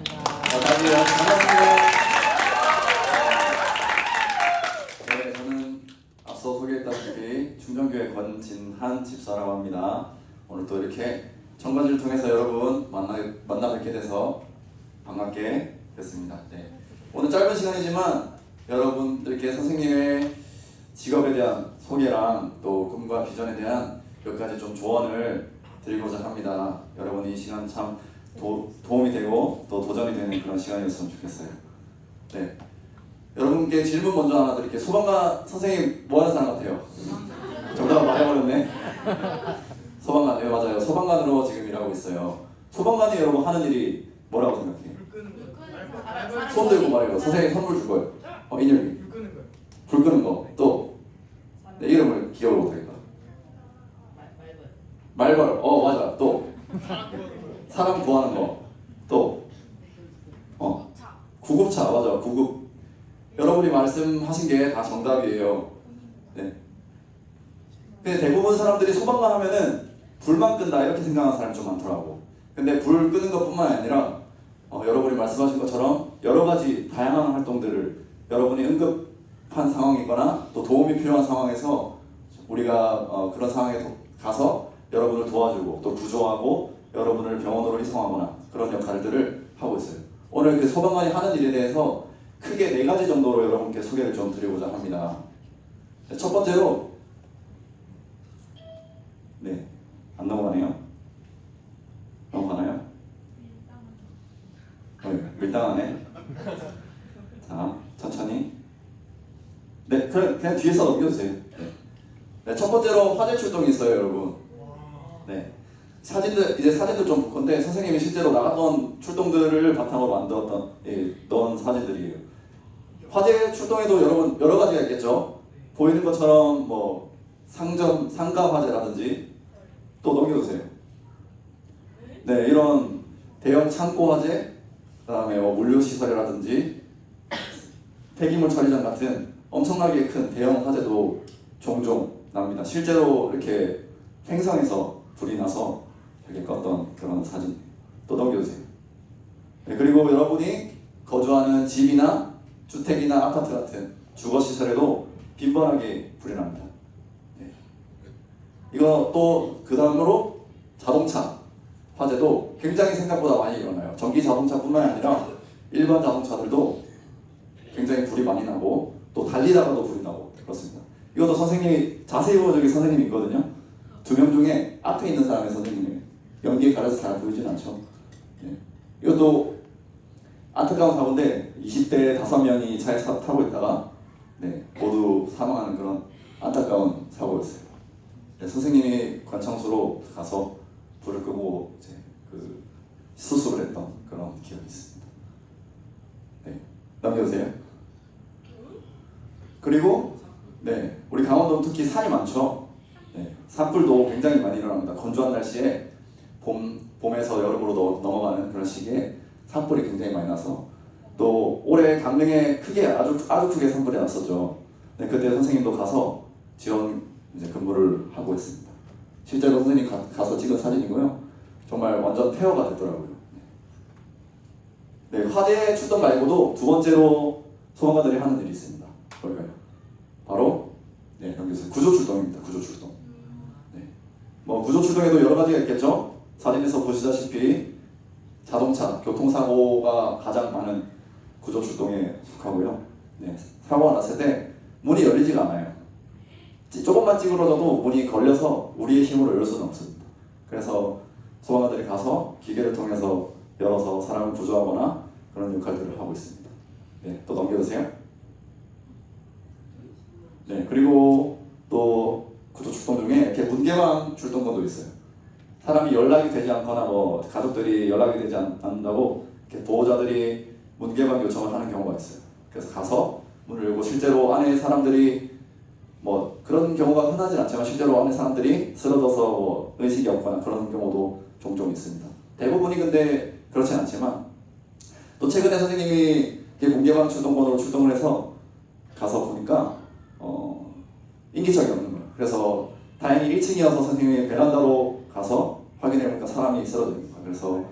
반갑습니다. 네, 저는 앞서 소개했다시피 충정교회 권진한 집사라고 합니다. 오늘 또 이렇게 청바지를 통해서 여러분 만나 뵙게 돼서 반갑게 됐습니다. 네. 오늘 짧은 시간이지만 여러분들께 선생님의 직업에 대한 소개랑 또 꿈과 비전에 대한 몇 가지 좀 조언을 드리고자 합니다. 여러분 이 시간 참 도움이 되고 또 도전이 되는 그런 시간이었으면 좋겠어요. 네. 여러분께 질문 먼저 하나 드릴게요. 소방관 선생님 뭐 하는 사람 같아요? 정답 말해버렸네. 소방관, 네 맞아요. 소방관으로 지금 일하고 있어요. 소방관이 여러분 하는 일이 뭐라고 생각해요? 손 들고 말해요. 선생님 선물 줄 거예요. 인혁이. 불 끄는 거요. 불 끄는 거. 또 내 이름을 기억을 못하겠다. 말벌. 맞아. 또 사람 구하는 거. 또 구급차. 맞아. 구급. 여러분이 말씀하신 게 다 정답이에요. 네. 근데 대부분 사람들이 소방관 하면은 불만 끈다 이렇게 생각하는 사람이 좀 많더라고. 근데 불 끄는 것뿐만 아니라 여러분이 말씀하신 것처럼 여러 가지 다양한 활동들을 여러분이 응급한 상황이거나 또 도움이 필요한 상황에서 우리가 그런 상황에 가서 여러분을 도와주고 또 구조하고 여러분을 병원으로 이송하거나 그런 역할들을 하고 있어요. 오늘 그 소방관이 하는 일에 대해서 크게 4가지 정도로 여러분께 소개를 좀 드리고자 합니다. 첫 번째로 네, 안 넘어가네요. 넘어가나요? 밀당하네. 자, 천천히. 네, 그냥 뒤에서 넘겨주세요. 네, 첫 번째로 화재 출동이 있어요, 여러분. 네, 사진들 좀 볼 건데 선생님이 실제로 나갔던 출동들을 바탕으로 만들었던 넣은 사진들이에요. 화재 출동에도 여러분 여러 가지가 있겠죠. 보이는 것처럼 뭐 상가 화재라든지 또 넘겨주세요. 네, 이런 대형 창고 화재, 그다음에 물류 시설이라든지 폐기물 처리장 같은 엄청나게 큰 대형 화재도 종종 납니다. 실제로 이렇게 횡성에서 불이 나서 이렇게 껐던 그런 사진 또 넘겨주세요. 네, 그리고 여러분이 거주하는 집이나 주택이나 아파트 같은 주거시설에도 빈번하게 불이 납니다. 네. 이거 또 그 다음으로 자동차 화재도 굉장히 생각보다 많이 일어나요. 전기 자동차뿐만 아니라 일반 자동차들도 굉장히 불이 많이 나고 또 달리다가도 불이 나고 그렇습니다. 이것도 선생님이 자세히 보면 저기 선생님이 있거든요. 2명 중에 앞에 있는 사람의 선생님이에요. 연기에 가려서 잘 보이진 않죠. 네. 이것도 안타까운 사고인데 20대 5명이 차에 타고 있다가 모두 사망하는 그런 안타까운 사고였어요. 네, 선생님이 관청소로 가서 불을 끄고 이제 수습을 했던 그런 기억이 있습니다. 네, 넘겨주세요. 그리고 우리 강원도는 특히 산이 많죠. 산불도 굉장히 많이 일어납니다. 건조한 날씨에 봄에서 여름으로 넘어가는 그런 시기에 산불이 굉장히 많이 나서 또 올해 강릉에 아주 크게 산불이 났었죠. 그때 선생님도 가서 지원 근무를 하고 있습니다. 실제로 선생님 가서 찍은 사진이고요. 정말 완전 폐허가 됐더라고요. 네, 화재 출동 말고도 2번째로 소방관들이 하는 일이 있습니다. 뭘까요? 바로 넘겨주세요. 구조 출동입니다. 구조 출동. 구조 출동에도 여러 가지가 있겠죠. 사진에서 보시다시피 자동차, 교통사고가 가장 많은 구조 출동에 속하고요. 사고가 났을 때 문이 열리지가 않아요. 조금만 찌그러져도 문이 걸려서 우리의 힘으로 열 수는 없습니다. 그래서 소방관들이 가서 기계를 통해서 열어서 사람을 구조하거나 그런 역할들을 하고 있습니다. 또 넘겨주세요. 그리고 또 구조 출동 중에 이렇게 문개방 출동권도 있어요. 사람이 연락이 되지 않거나 가족들이 연락이 되지 않는다고 이렇게 보호자들이 문개방 요청을 하는 경우가 있어요. 그래서 가서 문을 열고 실제로 안에 사람들이 그런 경우가 흔하진 않지만 실제로 안에 사람들이 쓰러져서 의식이 없거나 그런 경우도 종종 있습니다. 대부분이 근데 그렇진 않지만 또 최근에 선생님이 문개방 출동권으로 출동을 해서 가서 보니까 인기척이 없는 거예요. 그래서 다행히 1층이어서 선생님이 베란다로 가서 확인해보니까 사람이 쓰러져 있는 거예요. 그래서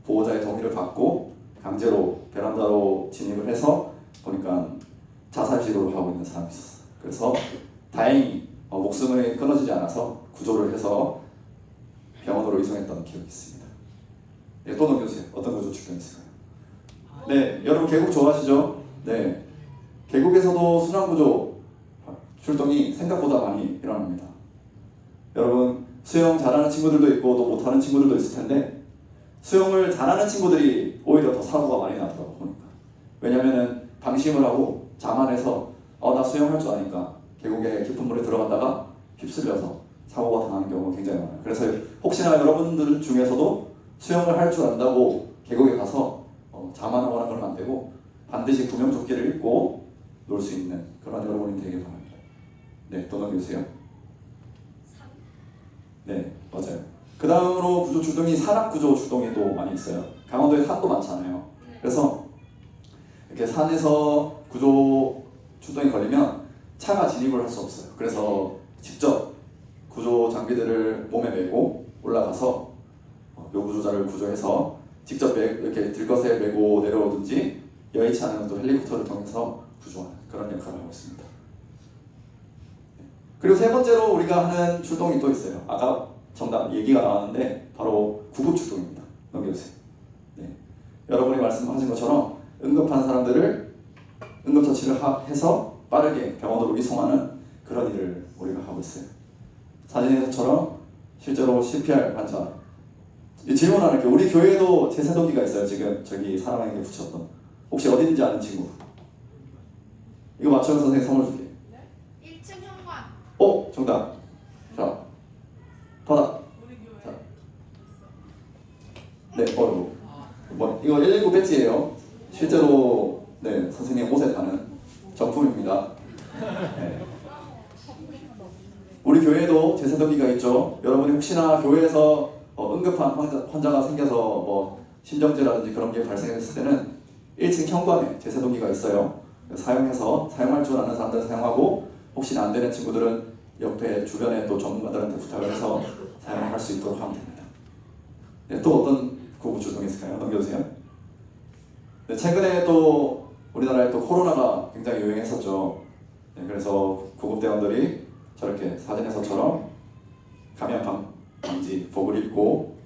보호자의 동의를 받고 강제로 베란다로 진입을 해서 보니까 자살 시도를 하고 있는 사람이 있었어요. 그래서 다행히 목숨이 끊어지지 않아서 구조를 해서 병원으로 이송했던 기억이 있습니다. 네, 또 넘겨주세요. 어떤 구조 출동이 있을까요? 네, 여러분 계곡 좋아하시죠? 네, 계곡에서도 순환구조 출동이 생각보다 많이 일어납니다. 여러분 수영 잘하는 친구들도 있고 또 못하는 친구들도 있을 텐데 수영을 잘하는 친구들이 오히려 더 사고가 많이 나더라고요. 보니까. 왜냐면은 방심을 하고 자만해서 나 수영할 줄 아니까 계곡에 깊은 물에 들어갔다가 휩쓸려서 사고가 당하는 경우가 굉장히 많아요. 그래서 혹시나 여러분들 중에서도 수영을 할 줄 안다고 계곡에 가서 자만하거나 그러면 안 되고 반드시 구명조끼를 입고 놀 수 있는 그런 여러분이 되길 바랍니다. 네, 또 넘겨주세요. 네, 맞아요. 그 다음으로 구조 출동이 산악구조 출동이 또 많이 있어요. 강원도에 산도 많잖아요. 그래서 이렇게 산에서 구조 출동이 걸리면 차가 진입을 할 수 없어요. 그래서 직접 구조 장비들을 몸에 메고 올라가서 요구조자를 구조해서 직접 이렇게 들것에 메고 내려오든지 여의치 않으면 또 헬리콥터를 통해서 구조하는 그런 역할을 하고 있습니다. 그리고 세 번째로 우리가 하는 출동이 또 있어요. 아까 정답 얘기가 나왔는데 바로 구급 출동입니다. 넘겨주세요. 네. 여러분이 말씀하신 것처럼 응급한 사람들을 응급처치를 해서 빠르게 병원으로 이송하는 그런 일을 우리가 하고 있어요. 사진에서처럼 실제로 CPR 환자 질문 하나 할게요. 우리 교회에도 제세동기가 있어요. 지금 저기 사람에게 붙였던 혹시 어딘지 아는 친구? 이거 맞추면 선생님 선물 줄게. 네? 1층 현관. 정답. 자, 받아. 우리 교회. 자. 네, 이거 119 배지예요. 실제로 네 선생님 옷에 다는 정품입니다. 네. 우리 교회에도 제세동기가 있죠. 여러분이 혹시나 교회에서 응급한 환자가 생겨서 심정지라든지 그런 게 발생했을 때는 1층 현관에 제세동기가 있어요. 사용해서 사용할 줄 아는 사람들 사용하고 혹시나 안 되는 친구들은 옆에 주변에 또 전문가들한테 부탁을 해서 사용할 수 있도록 하면 됩니다. 네, 또 어떤 구급 출동이 있을까요? 넘겨주세요. 네, 최근에 또 우리나라에 또 코로나가 굉장히 유행했었죠. 네, 그래서 구급대원들이 저렇게 사진에서처럼 감염 방지 복을 입고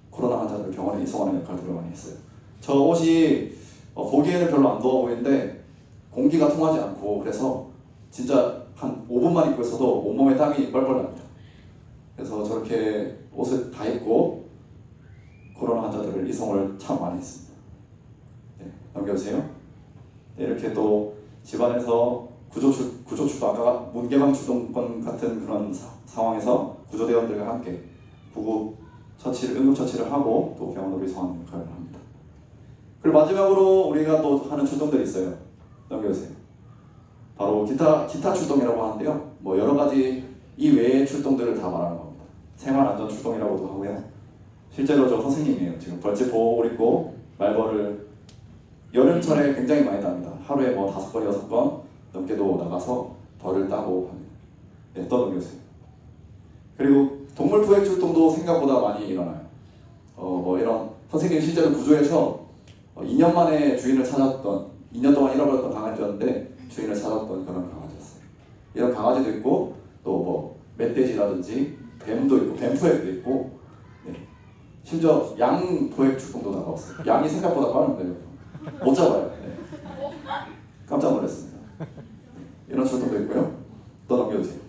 코로나 환자들을 병원에 이송하는 역할들을 많이 했어요. 저 옷이 보기에는 별로 안 더워 보이는데 공기가 통하지 않고 그래서 진짜 한 5분만 입고 있어도 온몸에 땀이 뻘뻘 납니다. 그래서 저렇게 옷을 다 입고 코로나 환자들을 이송을 참 많이 했습니다. 네, 넘겨주세요. 네, 이렇게 또 집안에서 구조 출동, 아까 문개방 출동권 같은 그런 상황에서 구조대원들과 함께 응급 처치를 하고 또 병원으로 이송하는 역할을 합니다. 그리고 마지막으로 우리가 또 하는 출동들이 있어요. 넘겨주세요. 바로 기타 출동이라고 하는데요. 여러 가지 이 외의 출동들을 다 말하는 겁니다. 생활안전 출동이라고도 하고요. 실제로 저 선생님이에요. 지금 벌집복을 입고 말벌을 여름철에 굉장히 많이 답니다. 하루에 5번, 6번 넘게도 나가서 벌을 따고 합니다. 네, 또 넘겨주세요. 그리고 동물 포획 출동도 생각보다 많이 일어나요. 이런 선생님이 실제로 구조해서 2년 만에 주인을 찾았던 2년 동안 잃어버렸던 강아지였는데 주인을 찾았던 그런 강아지였어요. 이런 강아지도 있고 또 멧돼지라든지 뱀도 있고 뱀 포획도 있고 네. 심지어 양 포획 출동도 나가왔어요. 양이 생각보다 빠른데요. 못 잡아요. 네. 깜짝 놀랐습니다. 이런 출동도 있고요. 또 넘겨주세요.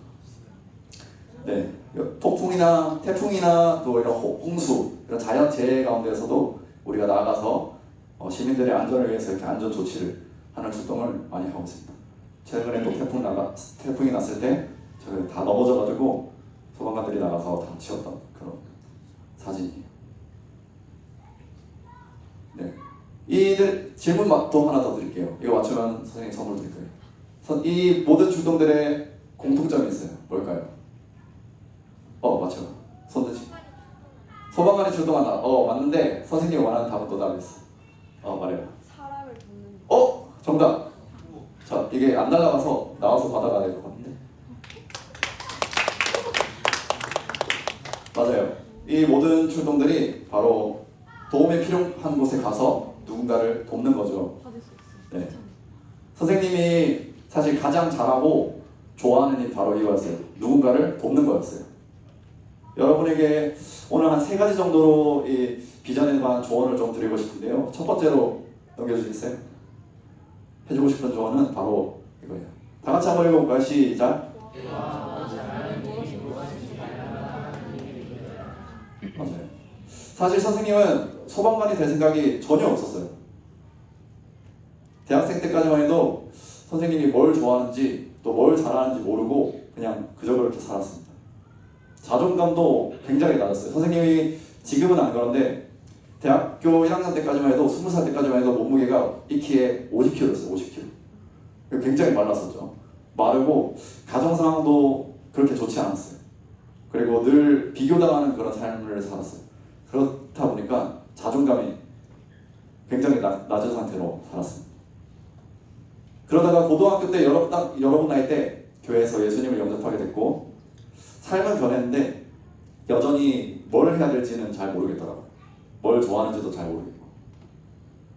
네, 폭풍이나 태풍이나 또 이런 홍수 이런 자연 재해 가운데서도 우리가 나가서 시민들의 안전을 위해서 이렇게 안전 조치를 하는 출동을 많이 하고 있습니다. 최근에 또 태풍이 났을 때 저희 다 넘어져가지고 소방관들이 나가서 다 치웠던 그런 사진이에요. 네, 이들 질문 또 하나 더 드릴게요. 이거 맞추면 선생님 선물 드릴 거예요. 이 모든 출동들의 공통점이 있어요. 뭘까요? 맞죠. 손 드시. 소방관이 출동한다. 맞는데 선생님이 원하는 답은 또 다르겠어. 말해요. 사람을 돕는. 정답. 자, 이게 안 날아가서 나와서 받아가야 될 것 같은데. 맞아요. 이 모든 출동들이 바로 도움이 필요한 곳에 가서 누군가를 돕는 거죠. 받을 수 있어. 네. 선생님이 사실 가장 잘하고 좋아하는 일 바로 이거였어요. 누군가를 돕는 거였어요. 여러분에게 오늘 한 3가지 정도로 이 비전에 관한 조언을 좀 드리고 싶은데요. 첫 번째로 넘겨주시겠어요? 해주고 싶은 조언은 바로 이거예요. 다 같이 한번 읽어볼까요? 시작. 맞아요. 사실 선생님은 소방관이 될 생각이 전혀 없었어요. 대학생 때까지만 해도 선생님이 뭘 좋아하는지 또 뭘 잘하는지 모르고 그냥 그저 그렇게 살았습니다. 자존감도 굉장히 낮았어요. 선생님이 지금은 안 그런데 대학교 1학년 때까지만 해도 20살 때까지만 해도 몸무게가 이 키에 50kg였어요. 50kg. 굉장히 말랐었죠. 마르고 가정 상황도 그렇게 좋지 않았어요. 그리고 늘 비교당하는 그런 삶을 살았어요. 그렇다 보니까 자존감이 굉장히 낮은 상태로 살았습니다. 그러다가 고등학교 때 여러분 나이 때 교회에서 예수님을 영접하게 됐고 삶은 변했는데 여전히 뭘 해야 될지는 잘 모르겠더라고요. 뭘 좋아하는지도 잘 모르겠고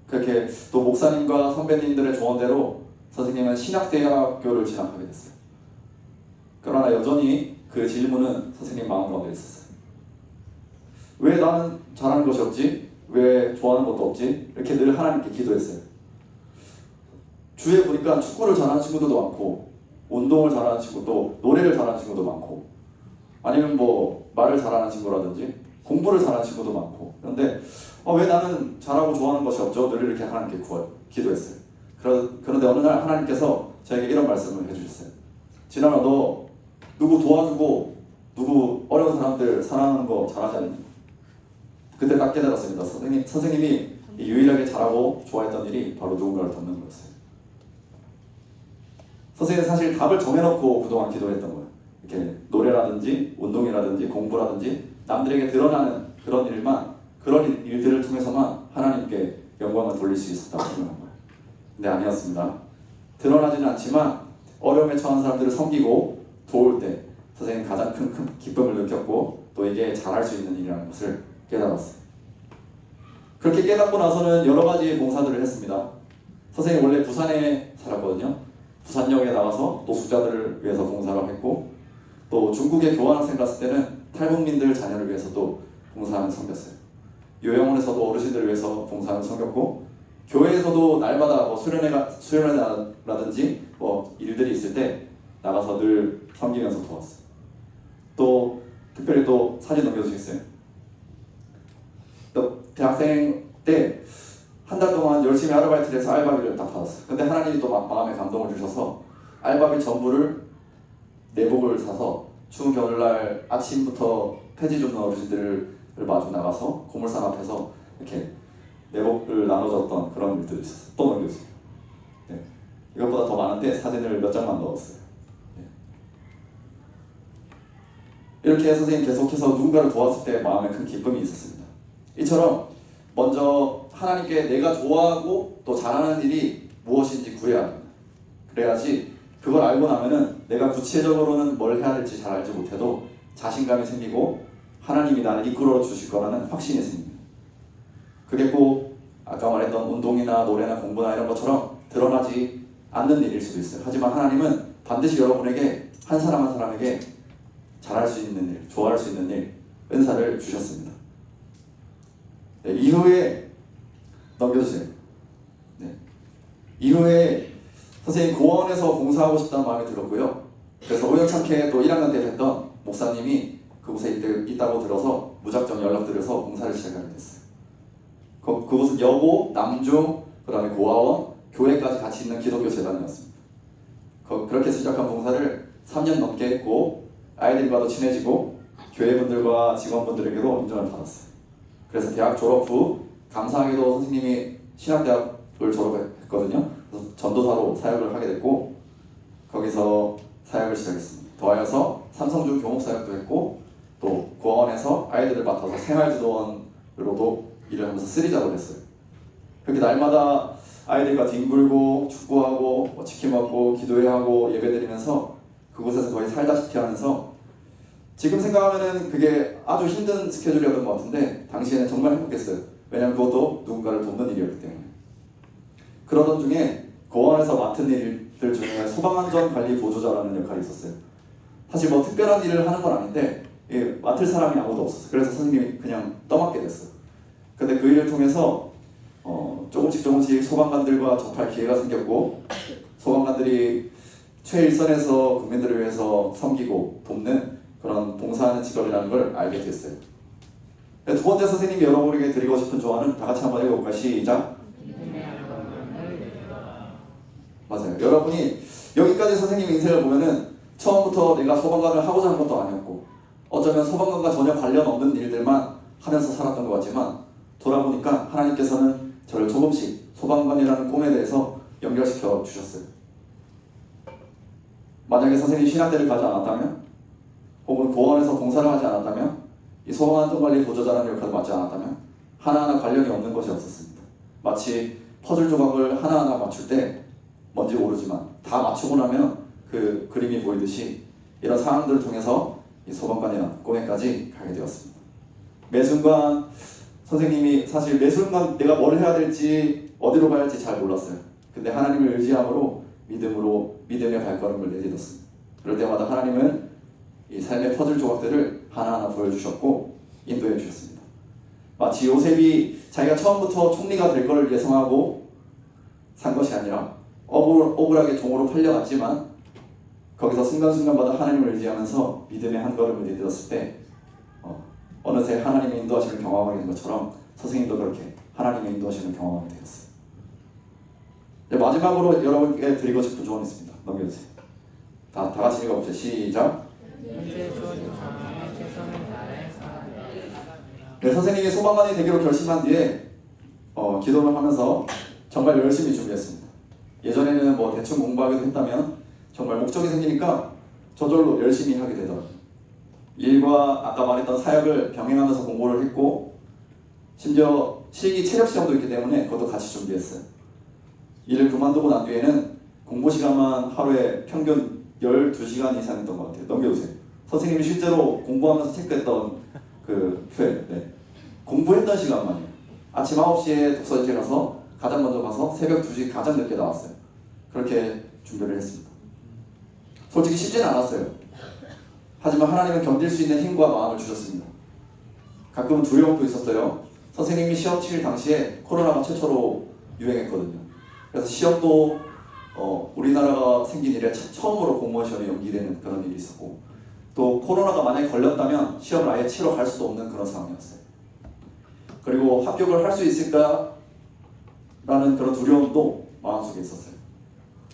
그렇게 또 목사님과 선배님들의 조언대로 선생님은 신학대학교를 진학하게 됐어요. 그러나 여전히 그 질문은 선생님 마음 가운데 있었어요. 왜 나는 잘하는 것이 없지? 왜 좋아하는 것도 없지? 이렇게 늘 하나님께 기도했어요. 주위에 보니까 축구를 잘하는 친구들도 많고 운동을 잘하는 친구도 노래를 잘하는 친구도 많고 아니면 뭐 말을 잘하는 친구라든지 공부를 잘하는 친구도 많고 그런데 왜 나는 잘하고 좋아하는 것이 없죠? 늘 이렇게 하나님께 기도했어요. 그런데 어느 날 하나님께서 저에게 이런 말씀을 해주셨어요. 진아나 너 누구 도와주고 누구 어려운 사람들 사랑하는 거 잘하지 않니? 그때 딱 깨달았습니다. 선생님이 유일하게 잘하고 좋아했던 일이 바로 누군가를 돕는 거였어요. 선생님은 사실 답을 정해놓고 그동안 기도했던 거예요. 이렇게 노래라든지 운동이라든지 공부라든지 남들에게 드러나는 그런 일들을 통해서만 하나님께 영광을 돌릴 수 있었다고 생각한 거예요. 근데 아니었습니다. 드러나지는 않지만 어려움에 처한 사람들을 섬기고 도울 때 선생님은 가장 큰 기쁨을 느꼈고 또 이게 잘할 수 있는 일이라는 것을 깨달았어요. 그렇게 깨닫고 나서는 여러 가지 봉사들을 했습니다. 선생님 원래 부산에 살았거든요. 부산역에 나가서 노숙자들을 위해서 봉사를 했고 또 중국에 교환학생 갔을 때는 탈북민들 자녀를 위해서 또 봉사하는 섬겼어요. 요양원에서도 어르신들을 위해서 봉사하는 섬겼고 교회에서도 날마다 뭐 수련회라든지 뭐 일들이 있을 때 나가서 늘 섬기면서 도왔어요. 또 특별히 또 사진 넘겨주시겠어요? 또 대학생 때 한 달 동안 열심히 아르바이트를 해서 알바비를 딱 받았어요. 근데 하나님이 또 마음에 감동을 주셔서 알바비 전부를 내복을 사서 추운 겨울날 아침부터 폐지 줍는 어르신들을 마주 나가서 고물상 앞에서 이렇게 내복을 나눠줬던 그런 일들이 있었어요. 또 넘겨주세요. 네. 이것보다 더 많은데 사진을 몇 장만 넣었어요. 네. 이렇게 선생님 계속해서 누군가를 도왔을 때 마음에 큰 기쁨이 있었습니다. 이처럼 먼저 하나님께 내가 좋아하고 또 잘하는 일이 무엇인지 구해야 합니다. 그래야지 그걸 알고 나면은 내가 구체적으로는 뭘 해야 될지 잘 알지 못해도 자신감이 생기고 하나님이 나를 이끌어 주실 거라는 확신이 생깁니다. 그게 꼭 아까 말했던 운동이나 노래나 공부나 이런 것처럼 드러나지 않는 일일 수도 있어요. 하지만 하나님은 반드시 여러분에게 한 사람에게 잘할 수 있는 일, 좋아할 수 있는 일, 은사를 주셨습니다. 네, 이후에 넘겨주세요. 네. 이후에 선생님 고원에서 봉사하고 싶다는 마음이 들었고요. 그래서 우연찮게 또 1학년 때 뵀던 목사님이 그곳에 있다고 들어서 무작정 연락드려서 봉사를 시작하게 됐어요. 그곳은 여고, 남중, 그 다음에 고아원, 교회까지 같이 있는 기독교 재단이었습니다. 그렇게 시작한 봉사를 3년 넘게 했고 아이들과도 친해지고 교회분들과 직원분들에게도 인정을 받았어요. 그래서 대학 졸업 후 감사하게도 선생님이 신학대학을 졸업했거든요. 그래서 전도사로 사역을 하게 됐고 거기서 사역을 시작했습니다. 더하여서 삼성중 교목사역도 했고 또 고아원에서 아이들을 맡아서 생활지도원으로도 일을 하면서 쓰리잡을 했어요. 그렇게 날마다 아이들과 뒹굴고 축구하고 치킨 먹고 기도해야 하고 예배드리면서 그곳에서 거의 살다시피 하면서 지금 생각하면은 그게 아주 힘든 스케줄이었던 것 같은데 당시에는 정말 행복했어요. 왜냐하면 그것도 누군가를 돕는 일이었기 때문에. 그러던 중에 고원에서 맡은 일들 중에 소방안전관리 보조자라는 역할이 있었어요. 사실 뭐 특별한 일을 하는 건 아닌데 맡을 사람이 아무도 없었어요. 그래서 선생님이 그냥 떠맡게 됐어요. 근데 그 일을 통해서 조금씩 소방관들과 접할 기회가 생겼고, 소방관들이 최일선에서 국민들을 위해서 섬기고 돕는 그런 봉사하는 직업이라는 걸 알게 됐어요. 두 번째 선생님이 여러분에게 드리고 싶은 조언은 다 같이 한번 읽어볼까요? 시작. 맞아요. 여러분이 여기까지 선생님 인생을 보면은 처음부터 내가 소방관을 하고자 한 것도 아니었고, 어쩌면 소방관과 전혀 관련 없는 일들만 하면서 살았던 것 같지만, 돌아보니까 하나님께서는 저를 조금씩 소방관이라는 꿈에 대해서 연결시켜 주셨어요. 만약에 선생님이 신학대를 가지 않았다면, 혹은 고원에서 봉사를 하지 않았다면, 이 소방안전관리 보조자라는 역할을 맡지 않았다면 하나하나 관련이 없는 것이 없었습니다. 마치 퍼즐 조각을 하나하나 맞출 때 뭔지 모르지만 다 맞추고 나면 그 그림이 보이듯이 이런 상황들을 통해서 이 소방관이라는 꿈에까지 가게 되었습니다. 매 순간 선생님이 사실 매 순간 내가 뭘 해야 될지 어디로 가야 할지 잘 몰랐어요. 근데 하나님을 의지함으로 믿음의 발걸음을 내딛었습니다. 그럴 때마다 하나님은 이 삶의 퍼즐 조각들을 하나하나 보여주셨고 인도해 주셨습니다. 마치 요셉이 자기가 처음부터 총리가 될 것을 예상하고 산 것이 아니라 억울하게 종으로 팔려갔지만 거기서 순간순간마다 하나님을 의지하면서 믿음의 한 걸음을 내딛었을 때 어느새 하나님의 인도하심을 경험하게 된 것처럼 선생님도 그렇게 하나님의 인도하심을 경험하게 되었어요. 이제 마지막으로 여러분께 드리고 싶은 조언이 있습니다. 넘겨주세요. 다 같이 읽어보세요. 시작. 네, 선생님이 소방관이 되기로 결심한 뒤에 기도를 하면서 정말 열심히 준비했습니다. 예전에는 뭐 대충 공부하기도 했다면 정말 목적이 생기니까 저절로 열심히 하게 되더라고요. 일과 아까 말했던 사역을 병행하면서 공부를 했고, 심지어 실기 체력 시험도 있기 때문에 그것도 같이 준비했어요. 일을 그만두고 난 뒤에는 공부 시간만 하루에 평균 12시간 이상 했던 것 같아요. 넘겨주세요. 선생님이 실제로 공부하면서 체크했던 그 표현. 네. 공부했던 시간만이에요. 아침 9시에 독서실에 가서 가장 먼저 가서 새벽 2시 가장 늦게 나왔어요. 그렇게 준비를 했습니다. 솔직히 쉽지는 않았어요. 하지만 하나님은 견딜 수 있는 힘과 마음을 주셨습니다. 가끔은 두려움도 있었어요. 선생님이 시험 칠 당시에 코로나가 최초로 유행했거든요. 그래서 시험도 우리나라가 생긴 이래 처음으로 공무원 시험이 연기되는 그런 일이 있었고, 또 코로나가 만약에 걸렸다면 시험을 아예 치러 갈 수도 없는 그런 상황이었어요. 그리고 합격을 할 수 있을까라는 그런 두려움도 마음속에 있었어요.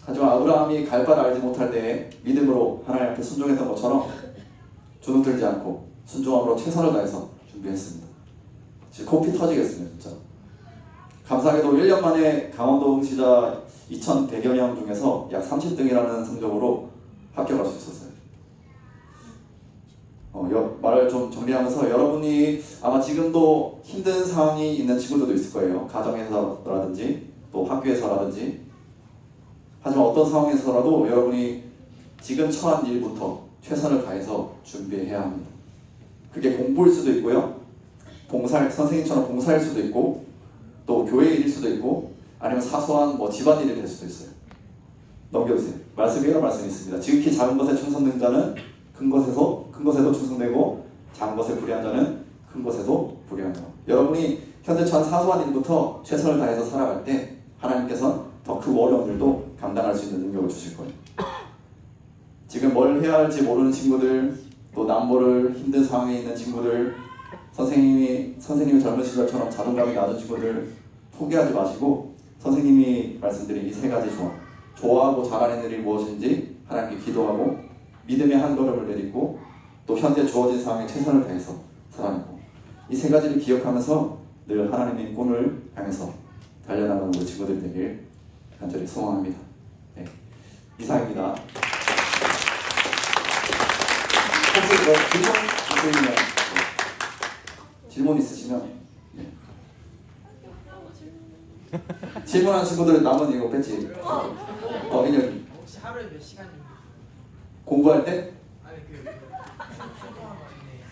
하지만 아브라함이 갈 바를 알지 못할 때에 믿음으로 하나님 앞에 순종했던 것처럼 주눅들지 않고 순종함으로 최선을 다해서 준비했습니다. 지금 코피 터지겠습니다. 진짜. 감사하게도 1년 만에 강원도 응시자 2,100여 명 중에서 약 30등이라는 성적으로 합격할 수 있었어요. 말을 좀 정리하면서, 여러분이 아마 지금도 힘든 상황이 있는 친구들도 있을 거예요. 가정에서라든지 또 학교에서라든지. 하지만 어떤 상황에서라도 여러분이 지금 처한 일부터 최선을 다해서 준비해야 합니다. 그게 공부일 수도 있고요, 선생님처럼 봉사일 수도 있고, 또 교회 일일 수도 있고, 아니면 사소한 집안일이 될 수도 있어요. 넘겨주세요. 말씀이 이런 말씀이 있습니다. 지극히 작은 것에 충성된 자는 큰 것에도 충성되고, 작은 것에 불의한 자는 큰 것에도 불의하며. 여러분이 현재 처한 사소한 일부터 최선을 다해서 살아갈 때 하나님께서는 더 크고 어려운 일도 감당할 수 있는 능력을 주실 거예요. 지금 뭘 해야 할지 모르는 친구들, 또 남모를 힘든 상황에 있는 친구들, 선생님이 젊은 시절처럼 자존감이 낮은 친구들 포기하지 마시고, 선생님이 말씀드린 이 세 가지 좋아하고 잘하는 일이 무엇인지 하나님께 기도하고 믿음의 한 걸음을 내딛고, 또 현재 주어진 상황에 최선을 다해서 살아내고, 이 세 가지를 기억하면서 늘 하나님의 꿈을 향해서 달려나가는 우리 친구들이 되길 간절히 소망합니다. 네, 이상입니다. 혹시 질문 있으시면 질문하는 친구들 남은 이거 뺐지? 인혁이 혹시 하루에 몇 시간 정도? 공부할 때? 아니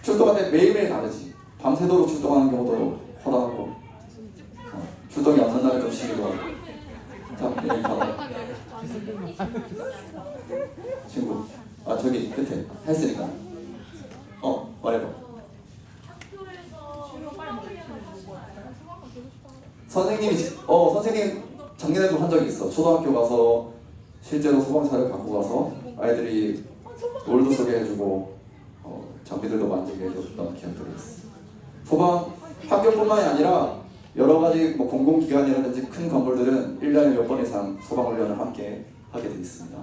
출동할 때 매일매일 다르지. 밤새도록 출동하는 경우도 허다하고, 음식이고. 자, 네, 받아. 친구. 아, 저기 끝에 했으니까. 말해봐. 선생님 작년에도 한 적이 있어. 초등학교 가서 실제로 소방차를 갖고 가서 아이들이 놀도 쏘게 해주고 장비들도 만지게 해줬던 기억들이 있어. 소방 학교뿐만이 아니라 여러 가지 뭐 공공기관이라든지 큰 건물들은 1년에 몇 번 이상 소방훈련을 함께 하게 돼 있습니다.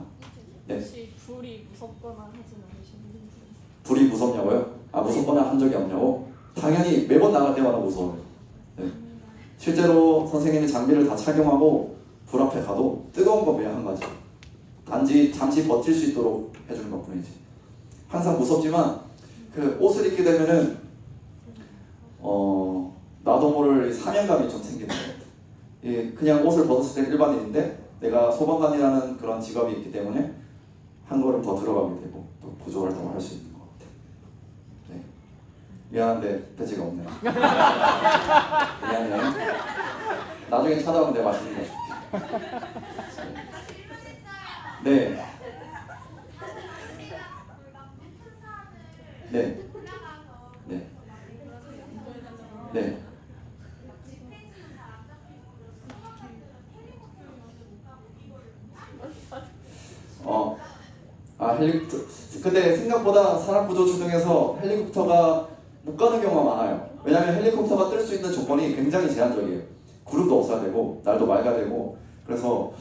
네. 혹시 불이 무섭거나 하진 않으시는지? 불이 무섭냐고요? 아, 무섭거나 한 적이 없냐고? 당연히 매번 나갈 때마다 무서워요. 네. 실제로 선생님이 장비를 다 착용하고 불 앞에 가도 뜨거운 거 그냥 한 가지. 단지 잠시 버틸 수 있도록 해주는 것 뿐이지. 항상 무섭지만 그 옷을 입게 되면은 나도 모를 사명감이 좀 생기는 것 같아요. 그냥 옷을 벗었을 때 일반인인데 내가 소방관이라는 그런 직업이 있기 때문에 한 걸음 더 들어가게 되고 또 구조 활동을 할 수 있는 것 같아요. 네. 미안한데 배지가 없네요. 미안해. 나중에 찾아오면 내가 맛있는 거 줄게. 네. 네. 네. 네. 헬리콥터. 근데 생각보다 산악구조 중에서 헬리콥터가 못 가는 경우가 많아요. 왜냐하면 헬리콥터가 뜰 수 있는 조건이 굉장히 제한적이에요. 구름도 없어야 되고 날도 맑아야 되고. 그래서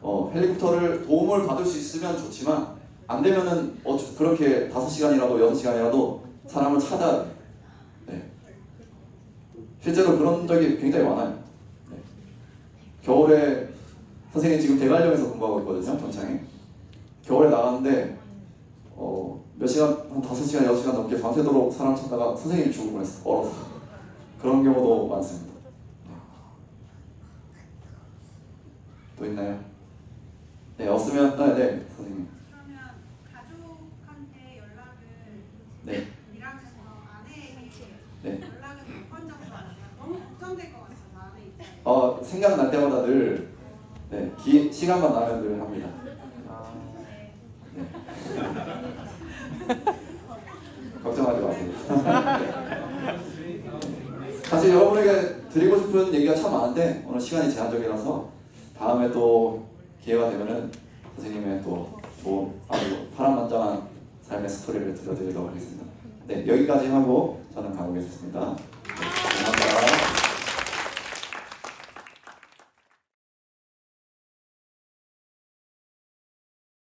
헬리콥터를 도움을 받을 수 있으면 좋지만 안 되면은 그렇게 5시간이라도 6시간이라도 사람을 찾아야 돼요. 네. 실제로 그런 적이 굉장히 많아요. 네. 겨울에 선생님 지금 대관령에서 공부하고 있거든요. 평창에. 겨울에 나갔는데 몇 시간, 한 5시간, 6시간 넘게 밤새도록 사람 찾다가 선생님이 죽을 뻔했어. 얼어서. 그런 경우도 많습니다. 또 있나요? 네, 없으면 네, 선생님. 그러면 가족한테 연락을 네. 일하면서 아내에게 네. 연락은 몇 번 정도 하세요? 너무 걱정될 것 같아서 아내 입장에. 생각날 때마다 늘 시간만 나면 늘 합니다. 네. 걱정하지 마세요. 사실 여러분에게 드리고 싶은 얘기가 참 많은데 오늘 시간이 제한적이라서 다음에 또 기회가 되면은 선생님의 또 좋은 아주 파란만장한 삶의 스토리를 들려드리도록 하겠습니다. 네, 여기까지 하고 저는 가보겠습니다.